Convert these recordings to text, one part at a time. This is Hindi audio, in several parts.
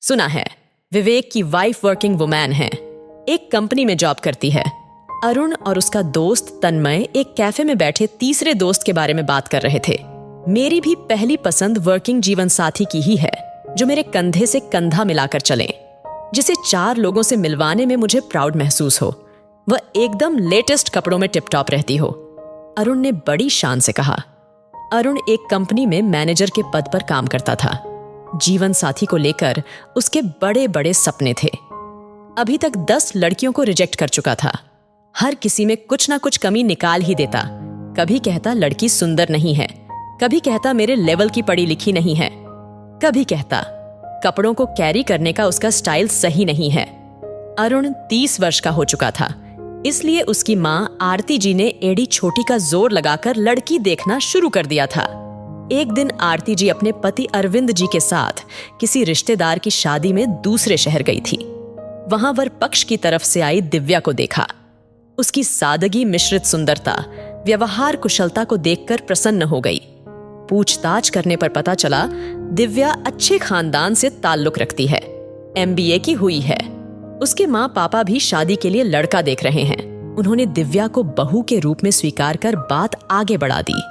सुना है, विवेक की वाइफ वर्किंग वुमैन है, एक कंपनी में जॉब करती है। अरुण और उसका दोस्त तन्मय एक कैफे में बैठे तीसरे दोस्त के बारे में बात कर रहे थे। मेरी भी पहली पसंद वर्किंग जीवन साथी की ही है, जो मेरे कंधे से कंधा मिलाकर चले, जिसे 4 लोगों से मिलवाने में मुझे प्राउड महसूस हो, वह एकदम लेटेस्ट कपड़ों में टिप टॉप रहती हो। अरुण ने बड़ी शान से कहा। अरुण एक कंपनी में मैनेजर के पद पर काम करता था। जीवन साथी को लेकर उसके बड़े बड़े सपने थे। अभी तक 10 लड़कियों को रिजेक्ट कर चुका था। हर किसी में कुछ ना कुछ कमी निकाल ही देता। कभी कहता लड़की सुंदर नहीं है, कभी कहता मेरे लेवल की पढ़ी लिखी नहीं है, कभी कहता कपड़ों को कैरी करने का उसका स्टाइल सही नहीं है। अरुण 30 वर्ष का हो चुका था, इसलिए उसकी मां आरती जी ने एड़ी छोटी का जोर लगाकर लड़की देखना शुरू कर दिया था। एक दिन आरती जी अपने पति अरविंद जी के साथ किसी रिश्तेदार की शादी में दूसरे शहर गई थी। वहां वर पक्ष की तरफ से आई दिव्या को देखा। उसकी सादगी मिश्रित सुंदरता, व्यवहार कुशलता को देखकर प्रसन्न हो गई। पूछताछ करने पर पता चला दिव्या अच्छे खानदान से ताल्लुक रखती है, MBA की हुई है। उसके माँ पापा भी शादी के लिए लड़का देख रहे हैं। उन्होंने दिव्या को बहू के रूप में स्वीकार कर बात आगे बढ़ा दी।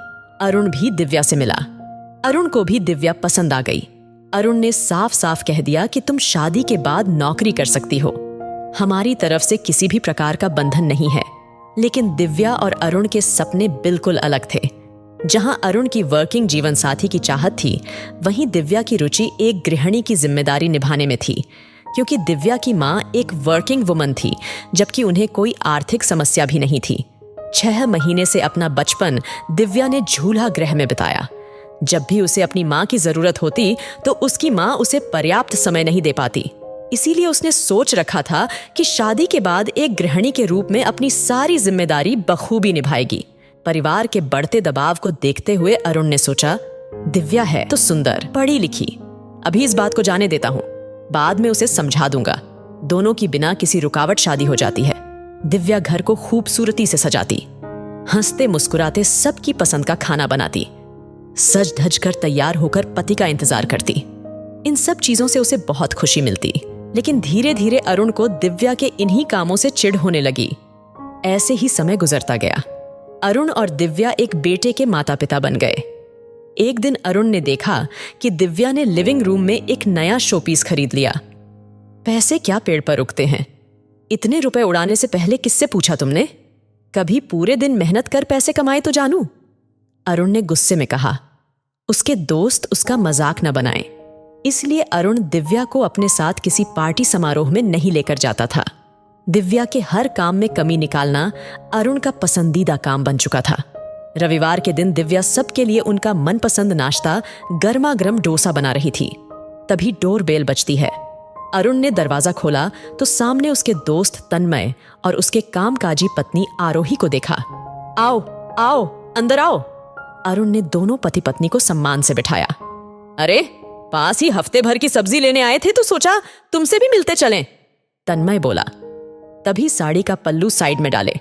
अरुण भी दिव्या से मिला। अरुण को भी दिव्या पसंद आ गई। अरुण ने साफ साफ कह दिया कि तुम शादी के बाद नौकरी कर सकती हो, हमारी तरफ से किसी भी प्रकार का बंधन नहीं है। लेकिन दिव्या और अरुण के सपने बिल्कुल अलग थे। जहां अरुण की वर्किंग जीवन साथी की चाहत थी, वहीं दिव्या की रुचि एक गृहिणी की जिम्मेदारी निभाने में थी, क्योंकि दिव्या की मां एक वर्किंग वुमन थी, जबकि उन्हें कोई आर्थिक समस्या भी नहीं थी। 6 महीने से अपना बचपन दिव्या ने झूला गृह में बिताया। जब भी उसे अपनी मां की जरूरत होती तो उसकी मां उसे पर्याप्त समय नहीं दे पाती। इसीलिए उसने सोच रखा था कि शादी के बाद एक गृहिणी के रूप में अपनी सारी जिम्मेदारी बखूबी निभाएगी। परिवार के बढ़ते दबाव को देखते हुए अरुण ने सोचा, दिव्या है तो सुंदर, पढ़ी लिखी, अभी इस बात को जाने देता हूं, बाद में उसे समझा दूंगा। दोनों की बिना किसी रुकावट शादी हो जाती है। दिव्या घर को खूबसूरती से सजाती, हंसते मुस्कुराते सबकी पसंद का खाना बनाती, सज धज कर तैयार होकर पति का इंतजार करती। इन सब चीजों से उसे बहुत खुशी मिलती। लेकिन धीरे धीरे अरुण को दिव्या के इन्हीं कामों से चिढ़ होने लगी। ऐसे ही समय गुजरता गया। अरुण और दिव्या एक बेटे के माता पिता बन गए। एक दिन अरुण ने देखा कि दिव्या ने लिविंग रूम में एक नया शोपीस खरीद लिया। पैसे क्या पेड़ पर उगते हैं, इतने रुपए उड़ाने से पहले किससे पूछा तुमने? कभी पूरे दिन मेहनत कर पैसे कमाए तो जानू। अरुण ने गुस्से में कहा। उसके दोस्त उसका मजाक न बनाएं, इसलिए अरुण दिव्या को अपने साथ किसी पार्टी समारोह में नहीं लेकर जाता था। दिव्या के हर काम में कमी निकालना अरुण का पसंदीदा काम बन चुका था। रविवार के दिन दिव्या सबके लिए उनका मनपसंद नाश्ता गर्मा गर्म डोसा बना रही थी। तभी डोरबेल बजती है। अरुण ने दरवाजा खोला तो सामने उसके दोस्त तन्मय और उसके कामकाजी पत्नी आरोही को देखा। आओ आओ, अंदर आओ। अरुण ने दोनों पति पत्नी को सम्मान से बिठाया। अरे, पास ही हफ्ते भर की सब्जी लेने आए थे तो सोचा तुमसे भी मिलते चलें, तन्मय बोला। तभी साड़ी का पल्लू साइड में डाले।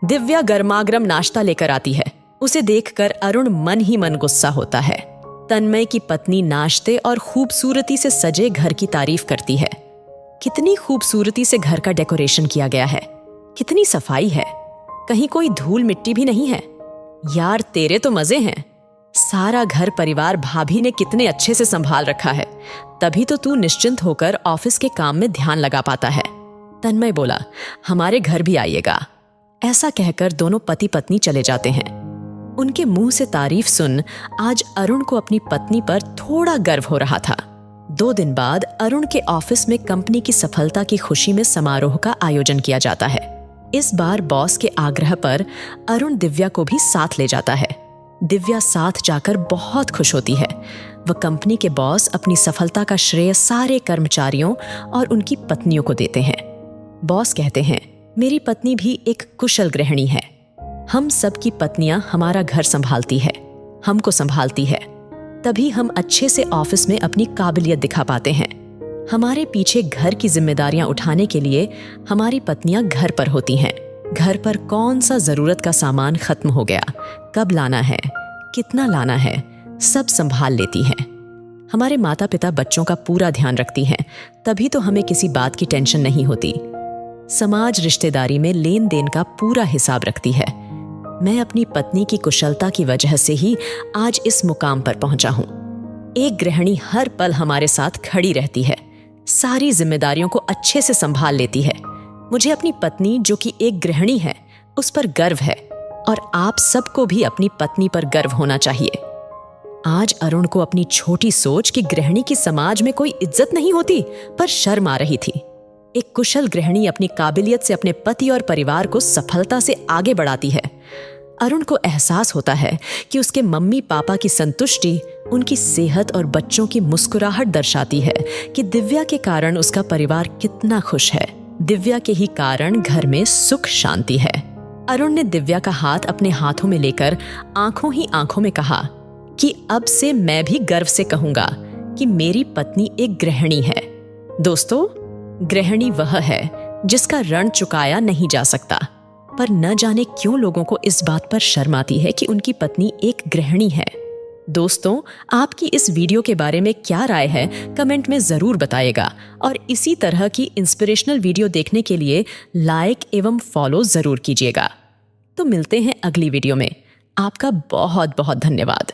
दिव्या गर्मागर्म नाश्ता लेकर आती है। उसे देखकर अरुण मन ही मन गुस्सा होता है। तन्मय की पत्नी नाश्ते और खूबसूरती से सजे घर की तारीफ करती है। कितनी खूबसूरती से घर का डेकोरेशन किया गया है, कितनी सफाई है, कहीं कोई धूल मिट्टी भी नहीं है। यार तेरे तो मजे हैं। सारा घर परिवार भाभी ने कितने अच्छे से संभाल रखा है, तभी तो तू निश्चिंत होकर ऑफिस के काम में ध्यान लगा पाता है। तन्मय बोला, हमारे घर भी आइएगा। ऐसा कहकर दोनों पति पत्नी चले जाते हैं। उनके मुंह से तारीफ सुन आज अरुण को अपनी पत्नी पर थोड़ा गर्व हो रहा था। 2 दिन बाद अरुण के ऑफिस में कंपनी की सफलता की खुशी में समारोह का आयोजन किया जाता है। इस बार बॉस के आग्रह पर अरुण दिव्या को भी साथ ले जाता है। दिव्या साथ जाकर बहुत खुश होती है। वह कंपनी के बॉस अपनी सफलता का श्रेय सारे कर्मचारियों और उनकी पत्नियों को देते हैं। बॉस कहते हैं, मेरी पत्नी भी एक कुशल गृहिणी है। हम सब की पत्नियां हमारा घर संभालती है, हमको संभालती है, तभी हम अच्छे से ऑफिस में अपनी काबिलियत दिखा पाते हैं। हमारे पीछे घर की जिम्मेदारियां उठाने के लिए हमारी पत्नियां घर पर होती हैं। घर पर कौन सा जरूरत का सामान खत्म हो गया, कब लाना है, कितना लाना है, सब संभाल लेती हैं। हमारे माता पिता बच्चों का पूरा ध्यान रखती हैं, तभी तो हमें किसी बात की टेंशन नहीं होती। समाज रिश्तेदारी में लेन देन का पूरा हिसाब रखती है। मैं अपनी पत्नी की कुशलता की वजह से ही आज इस मुकाम पर पहुंचा हूं। एक गृहिणी हर पल हमारे साथ खड़ी रहती है, सारी जिम्मेदारियों को अच्छे से संभाल लेती है। मुझे अपनी पत्नी, जो कि एक गृहिणी है, उस पर गर्व है और आप सबको भी अपनी पत्नी पर गर्व होना चाहिए। आज अरुण को अपनी छोटी सोच कि गृहिणी की समाज में कोई इज्जत नहीं होती पर शर्म आ रही थी। एक कुशल गृहिणी अपनी काबिलियत से अपने पति और परिवार को सफलता से आगे बढ़ाती है। अरुण को एहसास होता है कि उसके मम्मी पापा की संतुष्टि, उनकी सेहत और बच्चों की मुस्कुराहट दर्शाती है कि दिव्या के कारण उसका परिवार कितना खुश है। दिव्या के ही कारण घर में सुख शांति है। अरुण ने दिव्या का हाथ अपने हाथों में लेकर आंखों ही आंखों में कहा कि अब से मैं भी गर्व से कहूंगा कि मेरी पत्नी एक गृहिणी है। दोस्तों, गृहिणी वह है जिसका ऋण चुकाया नहीं जा सकता, पर न जाने क्यों लोगों को इस बात पर शर्म आती है कि उनकी पत्नी एक गृहिणी है। दोस्तों, आपकी इस वीडियो के बारे में क्या राय है, कमेंट में जरूर बताइएगा और इसी तरह की इंस्पिरेशनल वीडियो देखने के लिए लाइक एवं फॉलो जरूर कीजिएगा। तो मिलते हैं अगली वीडियो में। आपका बहुत बहुत धन्यवाद।